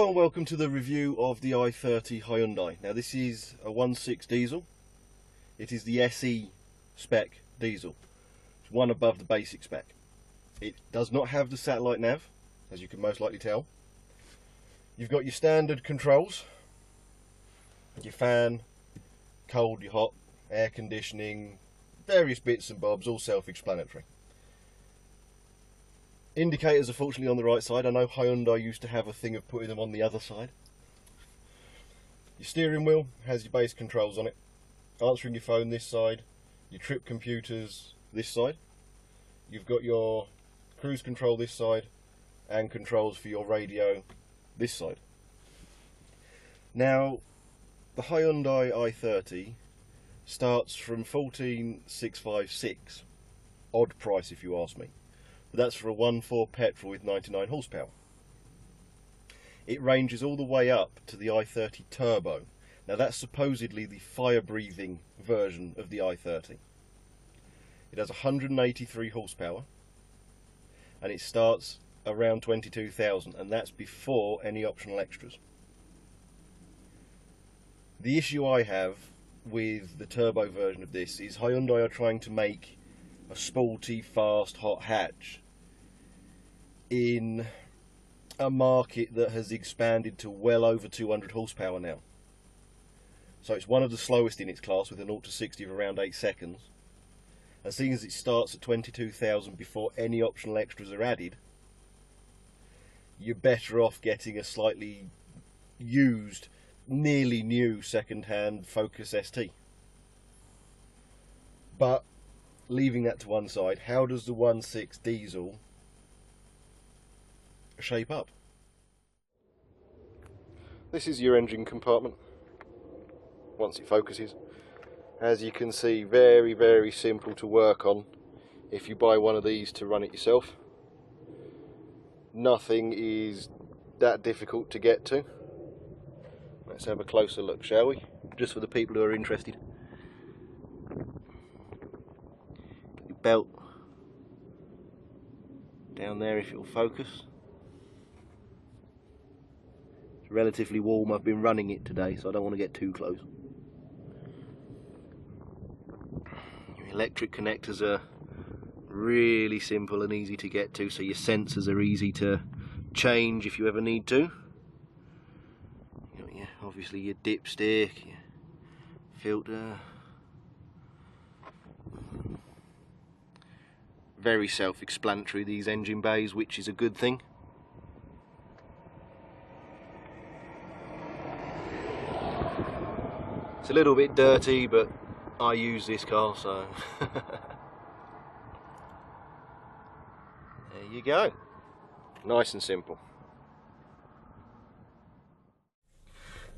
Hello and welcome to the review of the i30 Hyundai. Now this is a 1.6 diesel. It is the SE spec diesel. It's one above the basic spec. It does not have the satellite nav, as you can most likely tell. You've got your standard controls, your fan, cold, your hot, air conditioning, various bits and bobs, all self-explanatory. Indicators are fortunately on the right side. I know Hyundai used to have a thing of putting them on the other side. Your steering wheel has your base controls on it. Answering your phone this side. Your trip computers this side. You've got your cruise control this side and controls for your radio this side. Now the Hyundai i30 starts from 14,656. Odd price if you ask me. But that's for a 1.4 petrol with 99 horsepower. It ranges all the way up to the i30 Turbo. Now that's supposedly the fire-breathing version of the i30. It has 183 horsepower and it starts around 22,000, and that's before any optional extras. The issue I have with the turbo version of this is Hyundai are trying to make a sporty, fast, hot hatch in a market that has expanded to well over 200 horsepower now. So it's one of the slowest in its class with a 0 to 60 of around 8 seconds. And seeing as it starts at 22,000 before any optional extras are added, you're better off getting a slightly used, nearly new second-hand Focus ST. But leaving that to one side, how does the 1.6 diesel shape up? This is your engine compartment once it focuses. As you can see, very simple to work on if you buy one of these to run it yourself. Nothing is that difficult to get to. Let's have a closer look, shall we? Just for the people who are interested. Belt down there if it'll focus. It's relatively warm. I've been running it today, so I don't want to get too close. Your electric connectors are really simple and easy to get to, so your sensors are easy to change if you ever need to. Obviously your dipstick, your filter. Very self-explanatory, these engine bays, which is a good thing. It's a little bit dirty, but I use this car, so there you go. Nice and simple.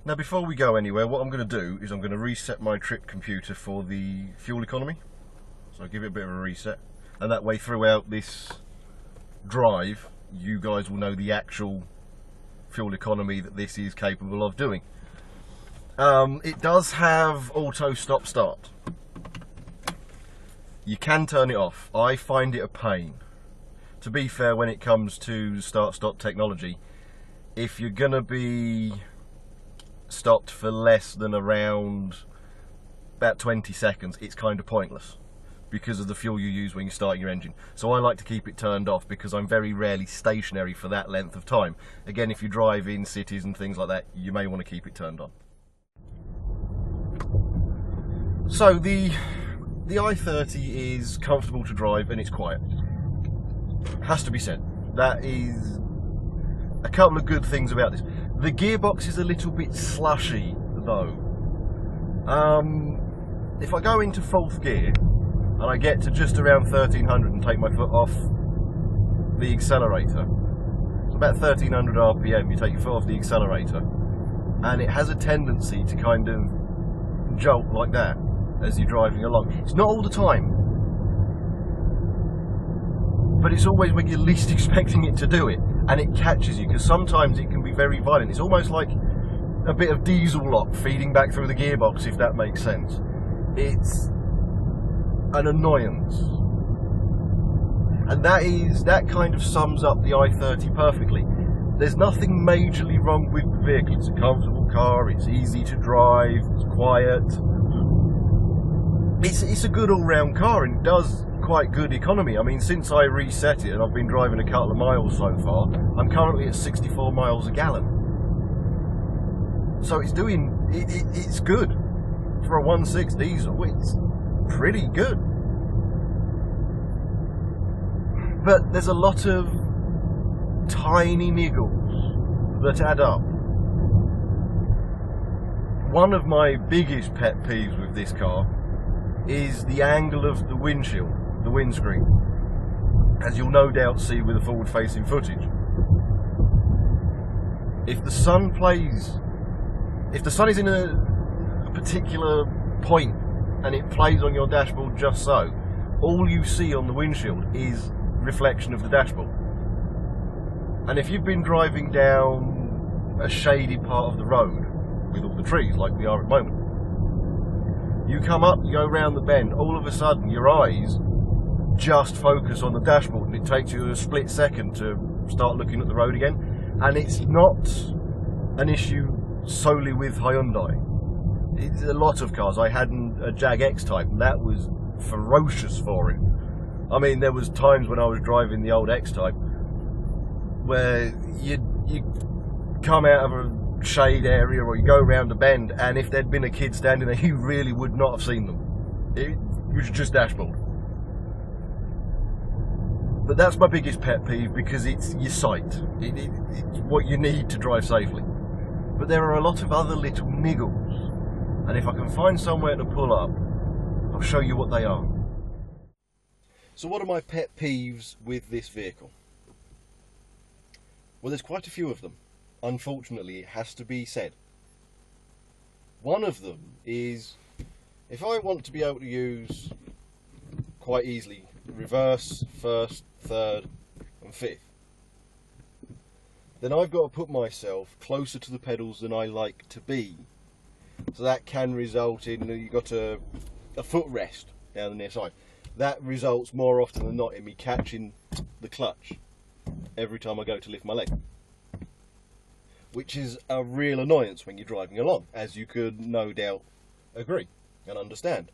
Now before we go anywhere, what I'm going to do is I'm going to reset my trip computer for the fuel economy. So I'll give it a bit of a reset. And that way throughout this drive you guys will know the actual fuel economy that this is capable of doing. It does have auto stop start. You can turn it off. I find it a pain. To be fair, when it comes to start stop technology, if you're gonna be stopped for less than around about 20 seconds, it's kind of pointless, because of the fuel you use when you start your engine. So I like to keep it turned off because I'm very rarely stationary for that length of time. Again, if you drive in cities and things like that, you may want to keep it turned on. So the i30 is comfortable to drive and it's quiet. Has to be said. That is a couple of good things about this. The gearbox is a little bit slushy though. If I go into 4th gear, and I get to just around 1300 and take my foot off the accelerator. It's about 1300 RPM, you take your foot off the accelerator, and it has a tendency to kind of jolt like that as you're driving along. It's not all the time, but it's always when you're least expecting it to do it, and it catches you, because sometimes it can be very violent. It's almost like a bit of diesel lock feeding back through the gearbox, if that makes sense. It's an annoyance, and that kind of sums up the i30 perfectly. there's nothing majorly wrong with the vehicle. It's a comfortable car, it's easy to drive, it's quiet. It's a good all-round car and it does quite good economy. I mean, since I reset it and I've been driving a couple of miles so far, I'm currently at 64 miles a gallon. So it's doing, it's good. For a 1.6 diesel, it's pretty good. But there's a lot of tiny niggles that add up. One of my biggest pet peeves with this car is the angle of the windshield, the windscreen, as you'll no doubt see with the forward-facing footage. If the sun is in a particular point and it plays on your dashboard just so, all you see on the windshield is reflection of the dashboard. And if you've been driving down a shady part of the road with all the trees like we are at the moment, you come up, you go round the bend, all of a sudden your eyes just focus on the dashboard and it takes you a split second to start looking at the road again. And it's not an issue solely with Hyundai. It's a lot of cars. I had a Jag X-Type and that was ferocious for it. I mean, there was times when I was driving the old X-Type where you come out of a shade area or you go around a bend, and if there'd been a kid standing there, you really would not have seen them. It was just dashboard. But that's my biggest pet peeve, because it's your sight. It's what you need to drive safely. But there are a lot of other little niggles, and if I can find somewhere to pull up, I'll show you what they are. So what are my pet peeves with this vehicle? Well, there's quite a few of them. Unfortunately, it has to be said. One of them is, if I want to be able to use quite easily reverse, first, third and fifth, then I've got to put myself closer to the pedals than I like to be. So that can result in, you've got a footrest down the near side. That results more often than not in me catching the clutch every time I go to lift my leg, which is a real annoyance when you're driving along, as you could no doubt agree and understand.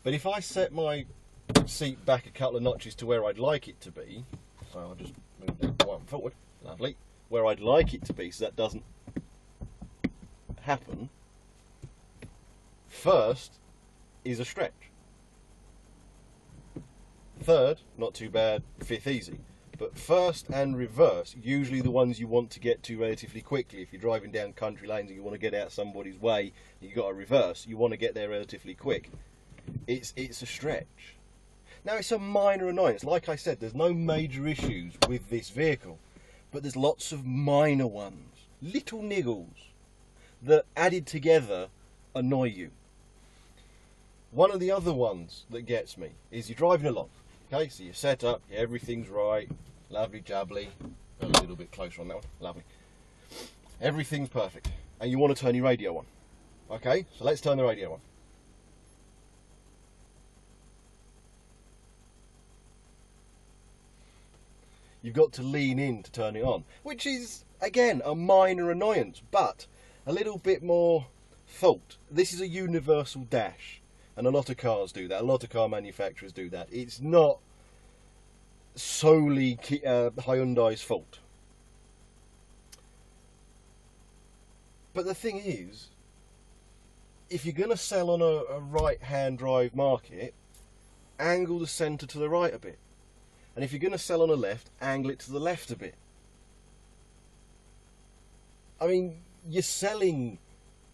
But if I set my seat back a couple of notches to where I'd like it to be, so I'll just move that one forward, lovely, where I'd like it to be so that doesn't happen, first is a stretch. Third, not too bad, fifth easy. But first and reverse, usually the ones you want to get to relatively quickly. If you're driving down country lanes and you want to get out somebody's way, you've got to reverse, you want to get there relatively quick. It's a stretch. Now, it's a minor annoyance. Like I said, there's no major issues with this vehicle, but there's lots of minor ones, little niggles, that added together annoy you. One of the other ones that gets me is you're driving along. Okay, so you're set up, everything's right, lovely jubbly, a little bit closer on that one, lovely. Everything's perfect, and you want to turn your radio on. Okay, so let's turn the radio on. You've got to lean in to turn it on, which is, again, a minor annoyance, but a little bit more fault. This is a universal dash. And a lot of cars do that. A lot of car manufacturers do that. It's not solely Hyundai's fault. But the thing is, if you're going to sell on a right-hand drive market, angle the centre to the right a bit. And if you're going to sell on a left, angle it to the left a bit. I mean, you're selling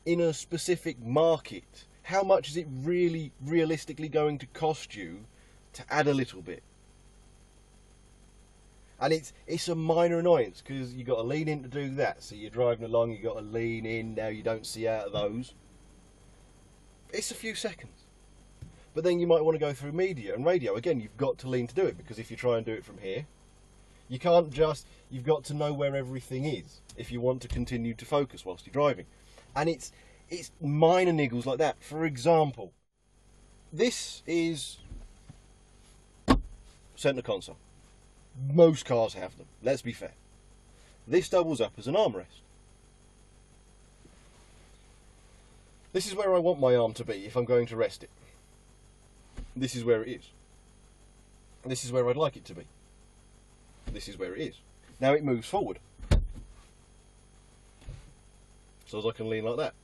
in a specific market. How much is it really realistically going to cost you to add a little bit? And it's a minor annoyance, because you've got to lean in to do that. So you're driving along, you've got to lean in, now you don't see out of those. It's a few seconds. But then you might want to go through media and radio. Again, you've got to lean to do it, because if you try and do it from here, you can't just, you've got to know where everything is if you want to continue to focus whilst you're driving. And it's minor niggles like that. For example, this is centre console. Most cars have them, let's be fair. This doubles up as an armrest. This is where I want my arm to be if I'm going to rest it. This is where it is. This is where I'd like it to be. This is where it is. Now it moves forward. So as I can lean like that.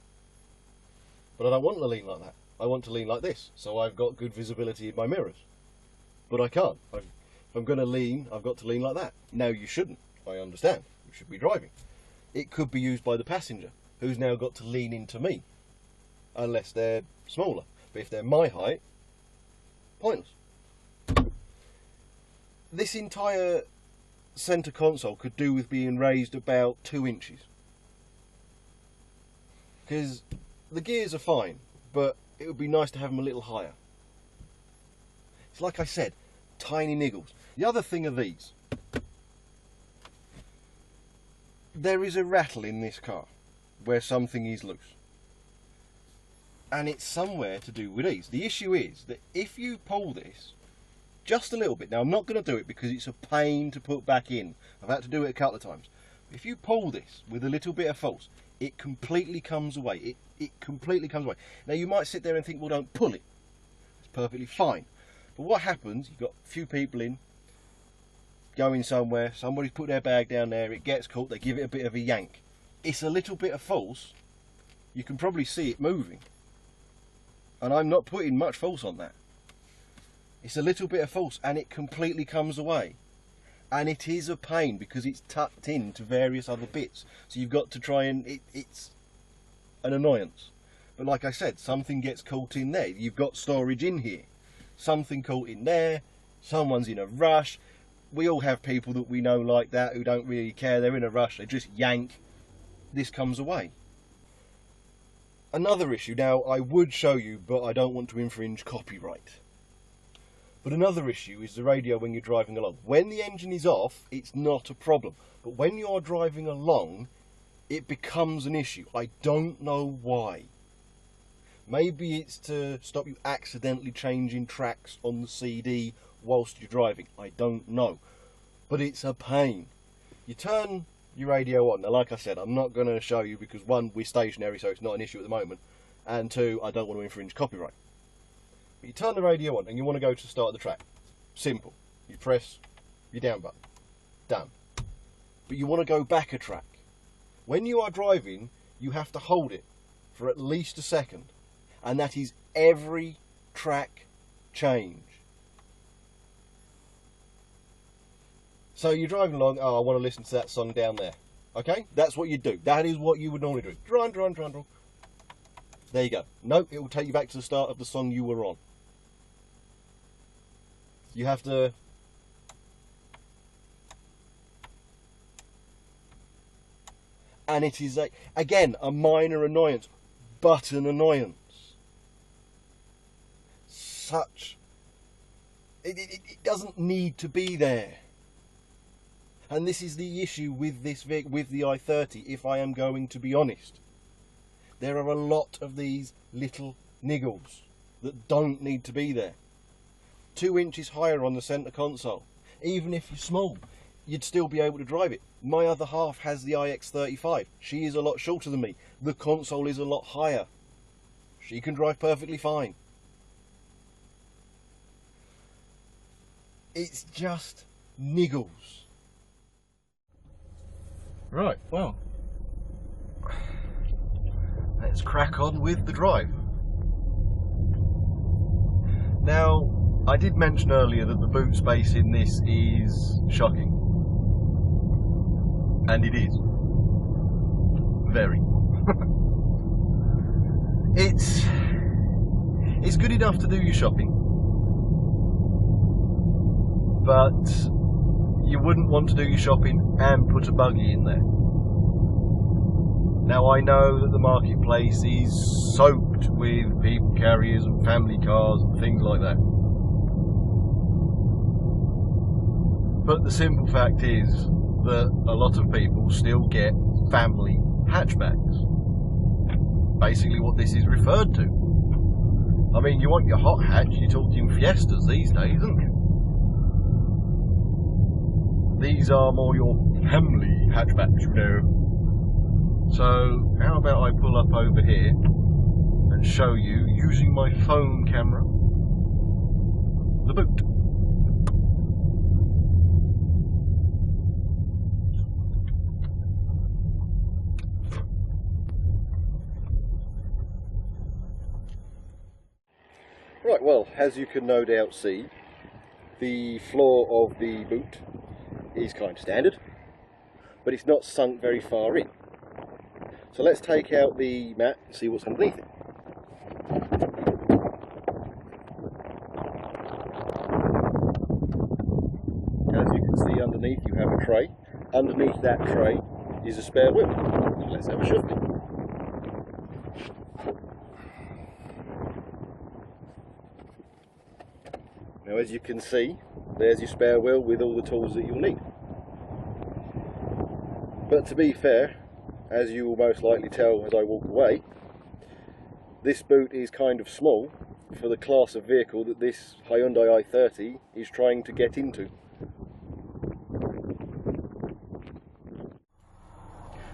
But I don't want to lean like that. I want to lean like this. So I've got good visibility in my mirrors. But I can't. If I'm going to lean, I've got to lean like that. Now you shouldn't. I understand. You should be driving. It could be used by the passenger, who's now got to lean into me. Unless they're smaller. But if they're my height, pointless. This entire centre console could do with being raised about 2 inches. Because the gears are fine, but it would be nice to have them a little higher. It's like I said, tiny niggles. The other thing are these. There is a rattle in this car where something is loose. And it's somewhere to do with these. The issue is that if you pull this just a little bit, now I'm not going to do it because it's a pain to put back in. I've had to do it a couple of times. If you pull this with a little bit of force, it completely comes away. It completely comes away. Now you might sit there and think, well, don't pull it. It's perfectly fine. But what happens, you've got a few people in, going somewhere, somebody's put their bag down there, it gets caught, they give it a bit of a yank. It's a little bit of force, you can probably see it moving. And I'm not putting much force on that. It's a little bit of force and it completely comes away. And it is a pain because it's tucked into various other bits. So you've got to try and, it's an annoyance. But like I said, something gets caught in there. You've got storage in here. Something caught in there. Someone's in a rush. We all have people that we know like that who don't really care. They're in a rush. They just yank. This comes away. Another issue, now I would show you, but I don't want to infringe copyright. But another issue is the radio when you're driving along. When the engine is off, it's not a problem. But when you're driving along, it becomes an issue. I don't know why. Maybe it's to stop you accidentally changing tracks on the CD whilst you're driving. I don't know. But it's a pain. You turn your radio on. Now, like I said, I'm not going to show you because one, we're stationary, so it's not an issue at the moment. And two, I don't want to infringe copyright. But you turn the radio on and you want to go to the start of the track. Simple. You press your down button. Done. But you want to go back a track. When you are driving, you have to hold it for at least a second. And that is every track change. So you're driving along, oh, I want to listen to that song down there. Okay? That's what you do. That is what you would normally do. Run. There you go. Nope, it will take you back to the start of the song you were on. You have to... And it is, again, a minor annoyance, but an annoyance. Such... It doesn't need to be there. And this is the issue with this with the i30, if I am going to be honest. There are a lot of these little niggles that don't need to be there. 2 inches higher on the centre console. Even if you're small, you'd still be able to drive it. My other half has the iX35. She is a lot shorter than me. The console is a lot higher. She can drive perfectly fine. It's just niggles. Right, well, let's crack on with the drive. Now, I did mention earlier that the boot space in this is shocking. And it is. Very. It's good enough to do your shopping. But you wouldn't want to do your shopping and put a buggy in there. Now I know that the marketplace is soaked with people carriers and family cars and things like that. But the simple fact is that a lot of people still get family hatchbacks. Basically what this is referred to. I mean, you want your hot hatch, you're talking Fiestas these days, aren't you? these are more your family hatchbacks, you know. So how about I pull up over here and show you, using my phone camera, the boot. Right, well, as you can no doubt see, the floor of the boot is kind of standard, but it's not sunk very far in. So let's take out the mat and see what's underneath it. As you can see underneath, you have a tray. Underneath that tray is a spare wheel. Let's have a shuffle. Now, as you can see, there's your spare wheel with all the tools that you'll need. But to be fair, as you will most likely tell as I walk away, this boot is kind of small for the class of vehicle that this Hyundai i30 is trying to get into.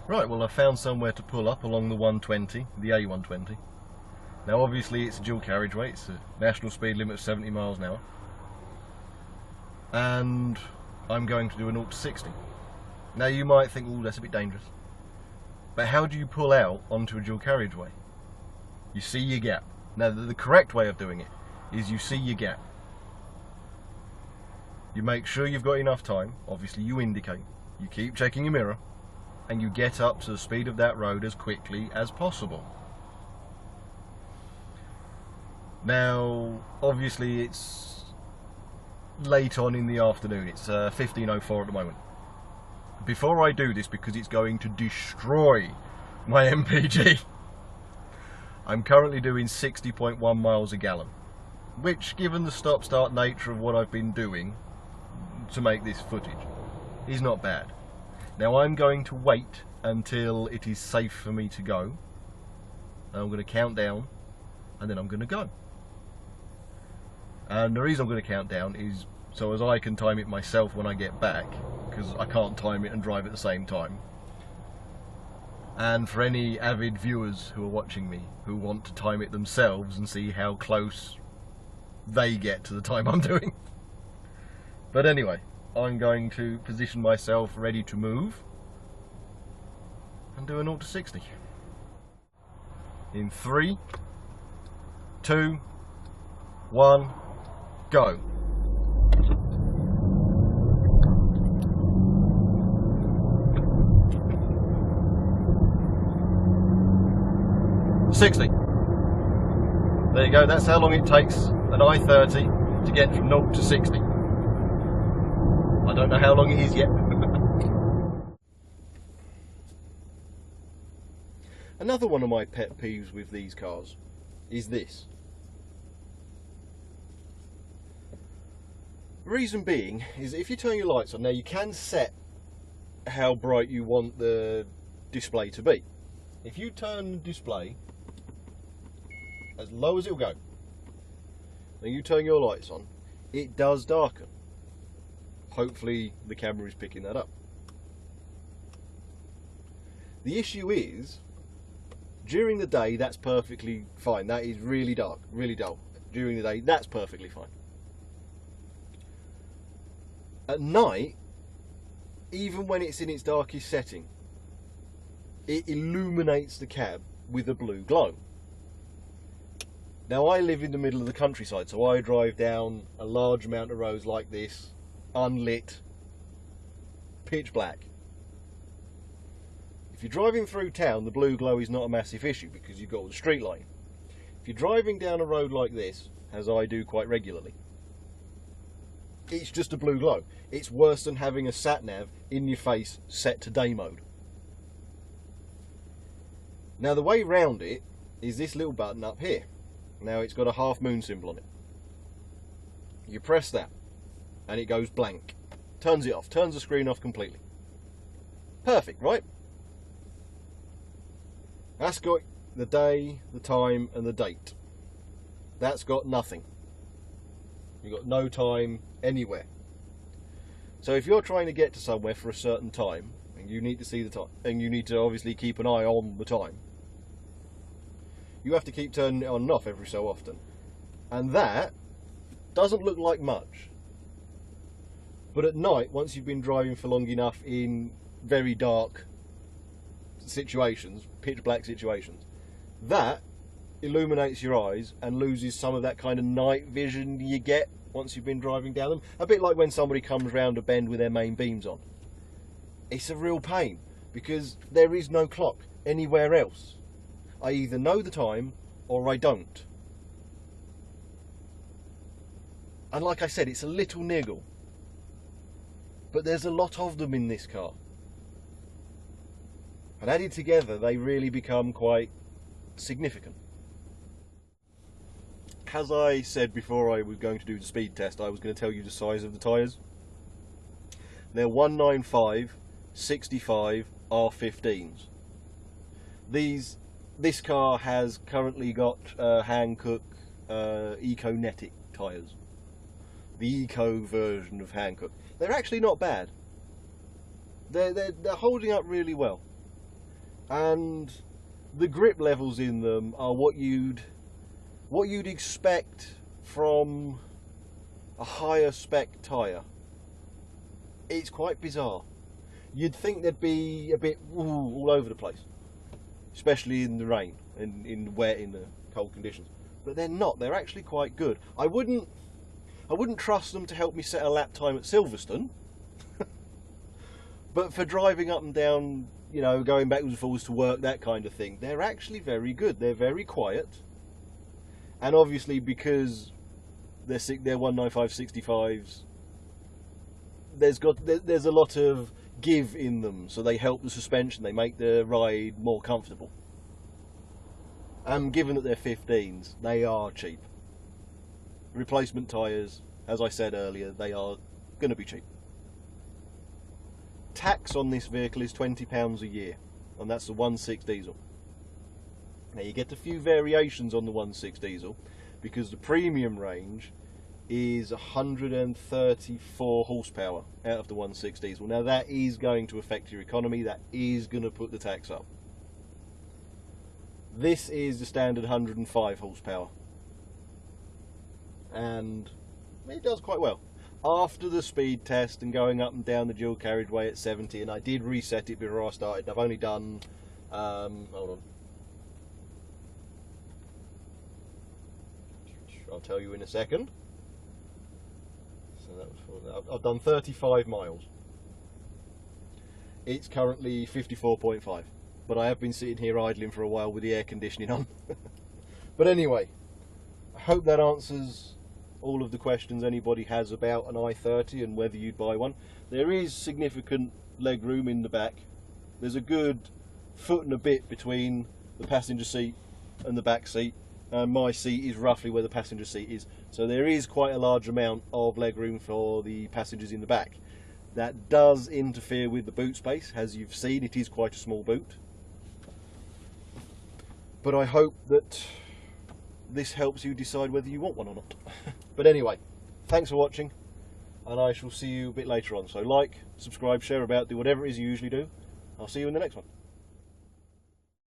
Right, well, I found somewhere to pull up along the 120, the A120. Now obviously it's a dual carriageway, it's a national speed limit of 70 miles an hour. And I'm going to do an 0 to 60. Now you might think, oh, that's a bit dangerous. But how do you pull out onto a dual carriageway? You see your gap. Now the correct way of doing it is you see your gap. You make sure you've got enough time, obviously you indicate, you keep checking your mirror, and you get up to the speed of that road as quickly as possible. Now obviously it's late on in the afternoon, it's 15:04 at the moment. Before I do this, because it's going to destroy my MPG, I'm currently doing 60.1 miles a gallon, which, given the stop-start nature of what I've been doing to make this footage, is not bad. Now I'm going to wait until it is safe for me to go, and I'm going to count down, and then I'm going to go. And the reason I'm going to count down is so as I can time it myself when I get back, because I can't time it and drive at the same time. And for any avid viewers who are watching me who want to time it themselves and see how close they get to the time I'm doing. But anyway, I'm going to position myself ready to move and do an 0 to 60. In 3, 2, 1, go. $60. There you go, that's how long it takes an i30 to get from 0 to 60. I don't know how long it is yet. Another one of my pet peeves with these cars is this. The reason being is that if you turn your lights on, now you can set how bright you want the display to be. If you turn the display as low as it'll go, and you turn your lights on, it does darken. Hopefully the camera is picking that up. The issue is, during the day that's perfectly fine. That is really dark, really dull. During the day that's perfectly fine. At night, even when it's in its darkest setting, it illuminates the cab with a blue glow. Now I live in the middle of the countryside, so I drive down a large amount of roads like this, unlit, pitch black. If you're driving through town, the blue glow is not a massive issue because you've got all the street lighting. If you're driving down a road like this, as I do quite regularly, it's just a blue glow. It's worse than having a sat-nav in your face set to day mode. Now the way round it is this little button up here. Now it's got a half moon symbol on it. You press that and it goes blank. Turns it off, turns the screen off completely. Perfect, right? That's got the day, the time and the date. That's got nothing. You've got no time anywhere. So if you're trying to get to somewhere for a certain time, and you need to see the time, and you need to obviously keep an eye on the time, you have to keep turning it on and off every so often. And that doesn't look like much. But at night, once you've been driving for long enough in very dark situations, pitch black situations, that illuminates your eyes and loses some of that kind of night vision you get once you've been driving down them. A bit like when somebody comes round a bend with their main beams on. It's a real pain because there is no clock anywhere else. I either know the time or I don't. And like I said, it's a little niggle. But there's a lot of them in this car. And added together, they really become quite significant. As I said before I was going to do the speed test, I was going to tell you the size of the tyres. They're 195 65 R15s. This car has currently got Hankook Econetic tyres. The Eco version of Hankook. They're actually not bad. They're holding up really well. And the grip levels in them are what you'd expect from a higher spec tyre. It's quite bizarre. You'd think they'd be a bit all over the place, especially in the rain and in the cold conditions. But they're not. They're actually quite good. I wouldn't trust them to help me set a lap time at Silverstone. But for driving up and down, you know, going backwards and forwards to work, that kind of thing, they're actually very good. They're very quiet. And obviously because they're 195 65s, there's a lot of give in them, so they help the suspension, they make the ride more comfortable. And given that they're 15s, they are cheap. Replacement tyres, as I said earlier, they are going to be cheap. Tax on this vehicle is £20 a year, and that's the 1.6 diesel. Now you get a few variations on the 1.6 diesel, because the premium range is 134 horsepower out of the 1.6 diesel. Now that is going to affect your economy, that is going to put the tax up. This is the standard 105 horsepower, and it does quite well. After the speed test and going up and down the dual carriageway at 70, and I did reset it before I started, I've only done, hold on, I'll tell you in a second. So that was I've done 35 miles. It's currently 54.5, but I have been sitting here idling for a while with the air conditioning on. But anyway, I hope that answers all of the questions anybody has about an i30 and whether you'd buy one. There is significant leg room in the back. There's a good foot and a bit between the passenger seat and the back seat. My seat is roughly where the passenger seat is, so there is quite a large amount of leg room for the passengers in the back. That does interfere with the boot space. As you've seen, it is quite a small boot. But I hope that this helps you decide whether you want one or not. But anyway, thanks for watching, and I shall see you a bit later on. So like, subscribe, share about, do whatever it is you usually do. I'll see you in the next one.